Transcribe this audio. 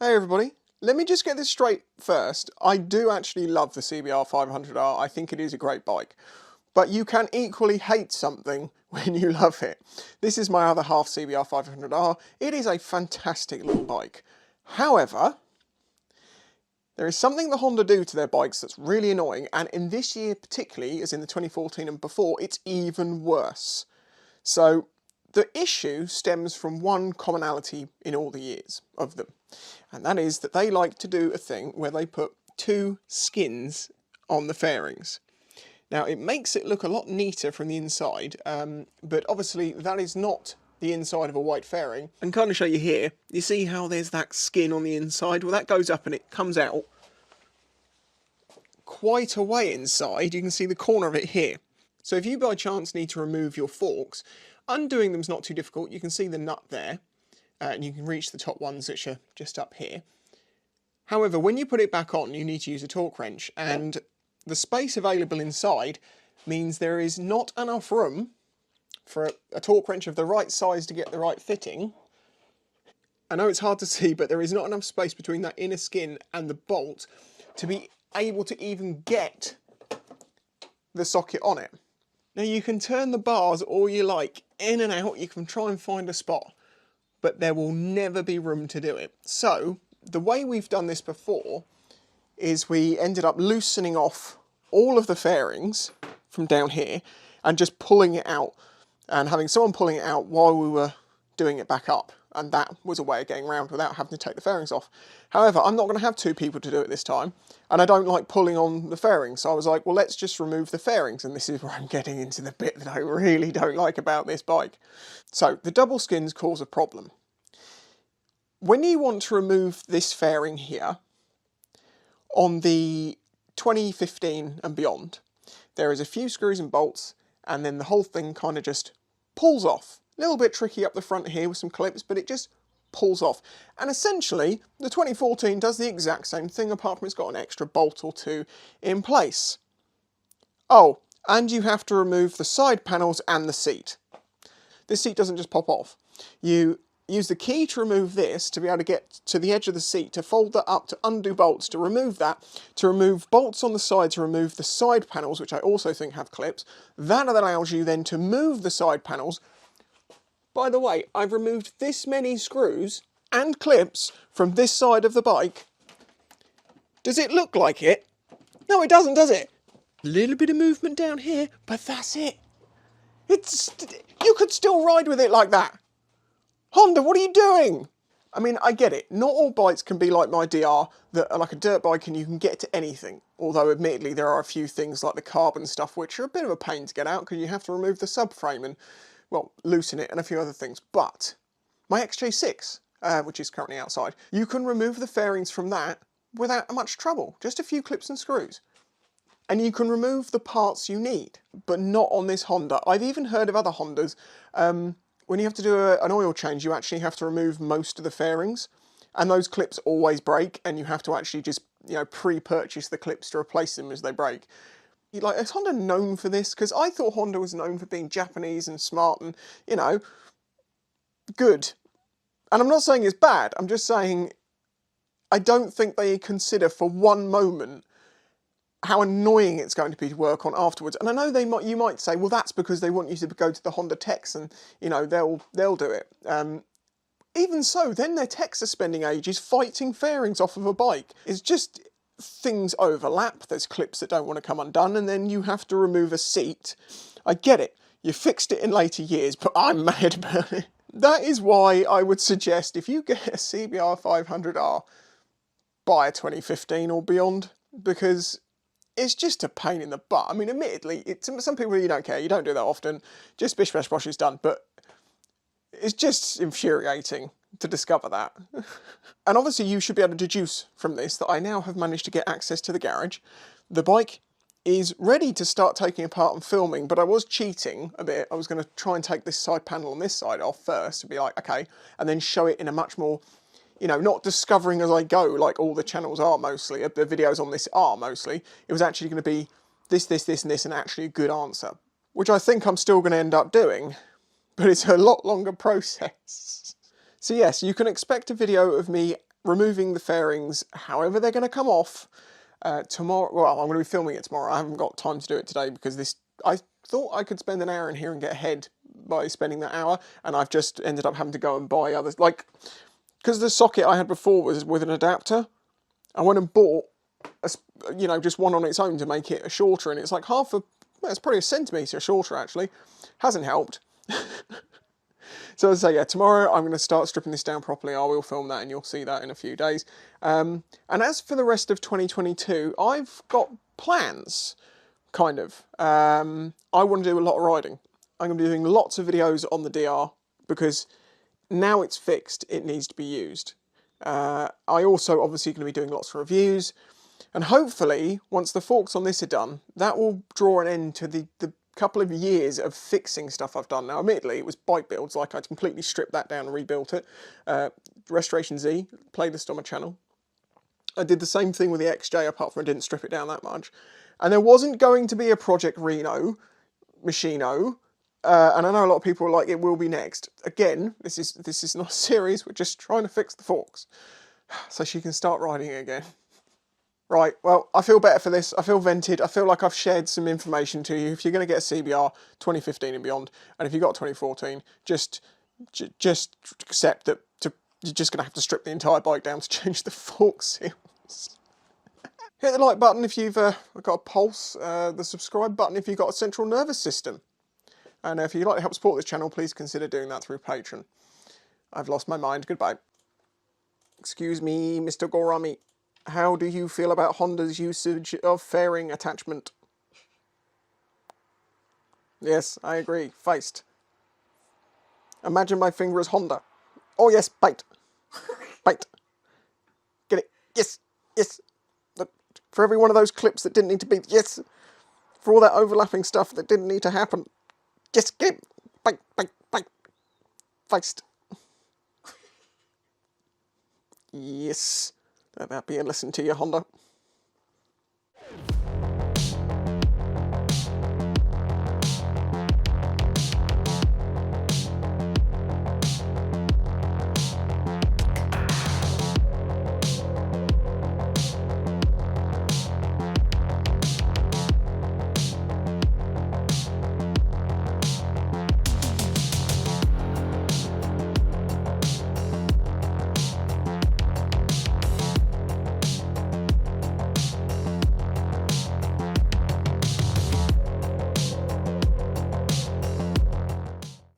Hey everybody, let me just get this straight first. I do actually love the CBR500R, I think it is a great bike. But you can equally hate something when you love it. This is my other half CBR500R. It is a fantastic little bike. However, there is something that Honda do to their bikes that's really annoying, and in this year particularly, as in the 2014 and before, it's even worse. So the issue stems from one commonality in all the years of them, and that is that they like to do a thing where they put two skins on the fairings. Now it makes it look a lot neater from the inside, but obviously that is not the inside of a white fairing. And kind of show you here, you see how there's that skin on the inside? Well, that goes up and it comes out quite a way inside. You can see the corner of it here. So if you by chance need to remove your forks, undoing them is not too difficult. You can see the nut there, and you can reach the top ones which are just up here. However, when you put it back on, you need to use a torque wrench, and the space available inside means there is not enough room for a torque wrench of the right size to get the right fitting. I know it's hard to see, but there is not enough space between that inner skin and the bolt to be able to even get the socket on it. Now you can turn the bars all you like, in and out, you can try and find a spot, but there will never be room to do it. So, the way we've done this before is we ended up loosening off all of the fairings from down here and just pulling it out and having someone pulling it out while we were doing it back up. And that was a way of getting around without having to take the fairings off. However, I'm not going to have two people to do it this time, and I don't like pulling on the fairings, so I was like, well, let's just remove the fairings, and this is where I'm getting into the bit that I really don't like about this bike. So, the double skins cause a problem. When you want to remove this fairing here, on the 2015 and beyond, there is a few screws and bolts, and then the whole thing kind of just pulls off. A little bit tricky up the front here with some clips, but it just pulls off. And essentially, the 2014 does the exact same thing, apart from it's got an extra bolt or two in place. Oh, and you have to remove the side panels and the seat. This seat doesn't just pop off. You use the key to remove this, to be able to get to the edge of the seat, to fold that up, to undo bolts, to remove that, to remove bolts on the side, to remove the side panels, which I also think have clips. That allows you then to move the side panels. By the way, I've removed this many screws and clips from this side of the bike. Does it look like it? No, it doesn't, does it? A little bit of movement down here, but that's it. You could still ride with it like that. Honda, what are you doing? I mean, I get it. Not all bikes can be like my DR, that are like a dirt bike and you can get to anything. Although, admittedly, there are a few things like the carbon stuff which are a bit of a pain to get out because you have to remove the subframe and, well, loosen it and a few other things. But my XJ6, which is currently outside, you can remove the fairings from that without much trouble. Just a few clips and screws. And you can remove the parts you need, but not on this Honda. I've even heard of other Hondas. When you have to do an oil change, you actually have to remove most of the fairings, and those clips always break, and you have to actually just, pre-purchase the clips to replace them as they break. Like, is Honda known for this? Because I thought Honda was known for being Japanese and smart and, good. And I'm not saying it's bad, I'm just saying I don't think they consider for one moment how annoying it's going to be to work on afterwards. And I know you might say, well, that's because they want you to go to the Honda techs and, they'll do it. Even so, then their techs are spending ages fighting fairings off of a bike. It's just things overlap, there's clips that don't want to come undone, and then you have to remove a seat. I get it, you fixed it in later years, but I'm mad about it. That is why I would suggest if you get a CBR500R, buy a 2015 or beyond, because it's just a pain in the butt. I mean, admittedly, some people you don't care, you don't do that often, just bish bash bosh is done, but it's just infuriating to discover that. And obviously you should be able to deduce from this that I now have managed to get access to the garage. The bike is ready to start taking apart and filming, but I was cheating a bit. I was going to try and take this side panel on this side off first to be like, okay, and then show it in a much more, not discovering as I go like all the channels are mostly, the videos on this are mostly. It was actually going to be this, and this, and actually a good answer, which I think I'm still going to end up doing, but it's a lot longer process. So yes, you can expect a video of me removing the fairings, however they're going to come off, tomorrow. Well, I'm going to be filming it tomorrow. I haven't got time to do it today because I thought I could spend an hour in here and get ahead by spending that hour, and I've just ended up having to go and buy others. Like, because the socket I had before was with an adapter, I went and bought, just one on its own to make it shorter, and it's like it's probably a centimetre shorter actually. Hasn't helped. So as I say, yeah, tomorrow I'm going to start stripping this down properly. I will film that and you'll see that in a few days. And as for the rest of 2022, I've got plans, kind of. I want to do a lot of riding. I'm going to be doing lots of videos on the DR because now it's fixed, it needs to be used. I also obviously going to be doing lots of reviews. And hopefully, once the forks on this are done, that will draw an end to the couple of years of fixing stuff I've done. Now, admittedly, it was bike builds, like I completely stripped that down and rebuilt it. Restoration Z, playlist on my channel. I did the same thing with the XJ, apart from I didn't strip it down that much. And there wasn't going to be a Project Reno, Machino, and I know a lot of people are like, it will be next. Again, this is not a series, we're just trying to fix the forks, so she can start riding again. Right, well, I feel better for this. I feel vented. I feel like I've shared some information to you. If you're going to get a CBR 2015 and beyond, and if you've got a 2014, just accept that you're just going to have to strip the entire bike down to change the fork seals. Hit the like button if you've got a pulse, the subscribe button if you've got a central nervous system. And if you'd like to help support this channel, please consider doing that through Patreon. I've lost my mind. Goodbye. Excuse me, Mr. Gorami. How do you feel about Honda's usage of fairing attachment? Yes, I agree. Faced. Imagine my finger as Honda. Oh yes, bite. Bite. Get it. Yes. Yes. Look, for every one of those clips that didn't need to be. Yes. For all that overlapping stuff that didn't need to happen. Just get it. Bite. Bite. Bite. Faced. Yes. Let that be a lesson to you, Honda.